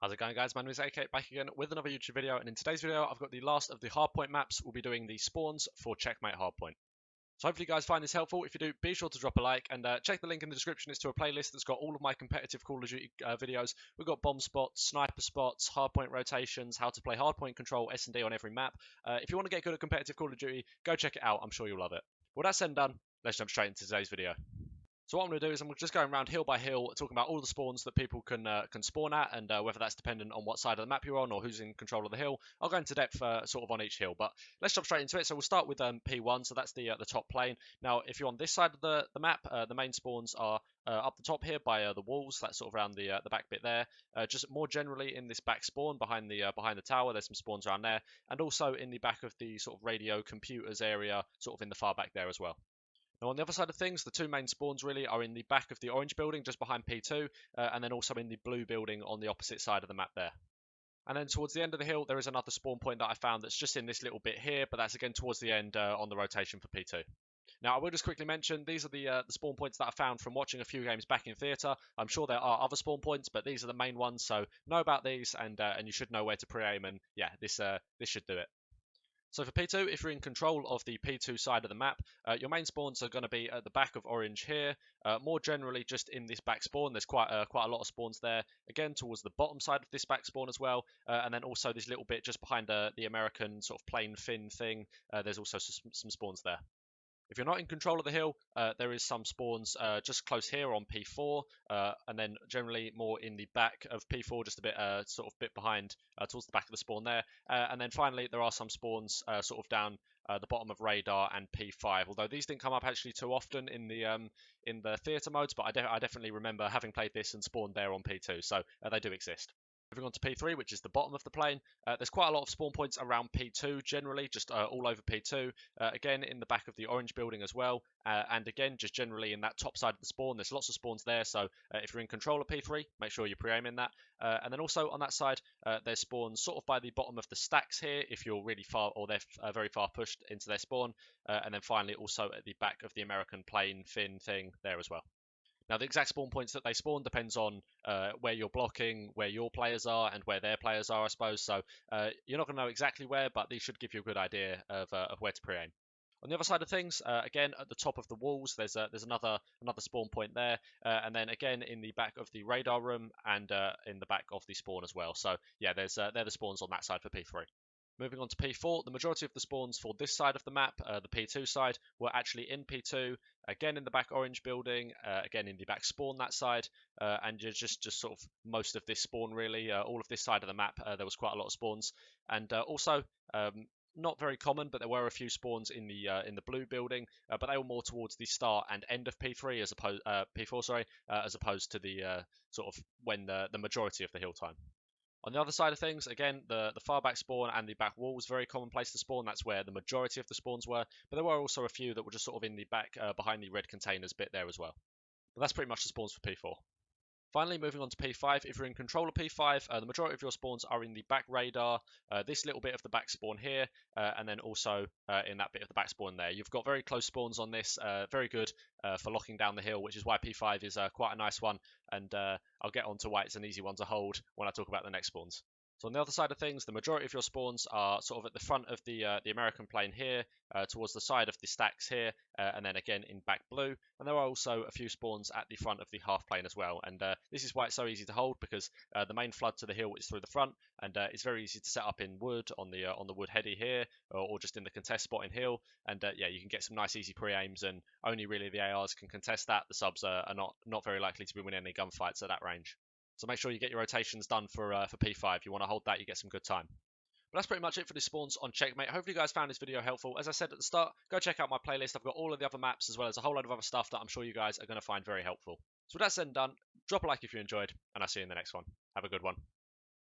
How's it going, guys? My name is AK, back again with another YouTube video, and in today's video I've got the last of the hardpoint maps. We'll be doing the spawns for Checkmate Hardpoint. So hopefully you guys find this helpful. If you do, be sure to drop a like and check the link in the description. It's to a playlist that's got all of my competitive Call of Duty videos. We've got bomb spots, sniper spots, hardpoint rotations, how to play hardpoint control, S&D on every map. If you want to get good at competitive Call of Duty, go check it out. I'm sure you'll love it. Well, that's said and done. Let's jump straight into today's video. So what I'm going to do is I'm just going around hill by hill, talking about all the spawns that people can spawn at, and whether that's dependent on what side of the map you're on or who's in control of the hill. I'll go into depth sort of on each hill, but let's jump straight into it. So we'll start with P1, so that's the top plane. Now, if you're on this side of the map, the main spawns are up the top here by the walls. That's sort of around the back bit there. Just more generally in this back spawn behind the tower, there's some spawns around there, and also in the back of the sort of radio computers area, sort of in the far back there as well. Now, on the other side of things, the two main spawns really are in the back of the orange building, just behind P2, and then also in the blue building on the opposite side of the map there. And then towards the end of the hill, there is another spawn point that I found that's just in this little bit here, but that's again towards the end on the rotation for P2. Now, I will just quickly mention, these are the spawn points that I found from watching a few games back in theatre. I'm sure there are other spawn points, but these are the main ones, so know about these, and you should know where to pre-aim, and yeah, this should do it. So for P2, if you're in control of the P2 side of the map, your main spawns are going to be at the back of orange here. More generally, just in this back spawn, there's quite a lot of spawns there. Again, towards the bottom side of this back spawn as well, and then also this little bit just behind the American sort of plain fin thing. There's also some spawns there. If you're not in control of the hill, there is some spawns just close here on P4, and then generally more in the back of P4, just a bit sort of bit behind towards the back of the spawn there. And then finally, there are some spawns sort of down the bottom of radar and P5. Although these didn't come up actually too often in the theatre modes, but I definitely remember having played this and spawned there on P2, so they do exist. Moving on to P3, which is the bottom of the plane, there's quite a lot of spawn points around P2 generally, just all over P2. Again, in the back of the orange building as well, and again, just generally in that top side of the spawn, there's lots of spawns there, so if you're in control of P3, make sure you're pre-aiming that. And then also on that side, there's spawns sort of by the bottom of the stacks here, if you're really far, or they're very far pushed into their spawn. And then finally also at the back of the American plane fin thing there as well. Now, the exact spawn points that they spawn depends on where you're blocking, where your players are, and where their players are, I suppose. So you're not going to know exactly where, but these should give you a good idea of where to pre-aim. On the other side of things, again, at the top of the walls, there's another spawn point there, and then again in the back of the radar room and in the back of the spawn as well. So yeah, they're the spawns on that side for P3. Moving on to P4, the majority of the spawns for this side of the map, the P2 side, were actually in P2, again in the back orange building, again in the back spawn that side, and just sort of most of this spawn really, all of this side of the map, there was quite a lot of spawns, and also not very common, but there were a few spawns in the blue building, but they were more towards the start and end of P3 as opposed P4, sorry, as opposed to the sort of when the majority of the hill time. On the other side of things, again, the far back spawn and the back wall was a very common place to spawn. That's where the majority of the spawns were. But there were also a few that were just sort of in the back behind the red containers bit there as well. But that's pretty much the spawns for P4. Finally, moving on to P5, if you're in control of P5, the majority of your spawns are in the back radar, this little bit of the back spawn here, and then also in that bit of the back spawn there. You've got very close spawns on this, very good for locking down the hill, which is why P5 is quite a nice one, and I'll get on to why it's an easy one to hold when I talk about the next spawns. So on the other side of things, the majority of your spawns are sort of at the front of the American plane here, towards the side of the stacks here, and then again in back blue. And there are also a few spawns at the front of the half plane as well. And this is why it's so easy to hold, because the main flood to the hill is through the front, and it's very easy to set up in wood on the wood heady here, or just in the contest spot in hill. And yeah, you can get some nice easy pre-aims, and only really the ARs can contest that. The subs are not very likely to be winning any gunfights at that range. So make sure you get your rotations done for P5. If you want to hold that, you get some good time. But that's pretty much it for the spawns on Checkmate. Hopefully you guys found this video helpful. As I said at the start, go check out my playlist. I've got all of the other maps as well as a whole load of other stuff that I'm sure you guys are going to find very helpful. So with that said and done, drop a like if you enjoyed, and I'll see you in the next one. Have a good one.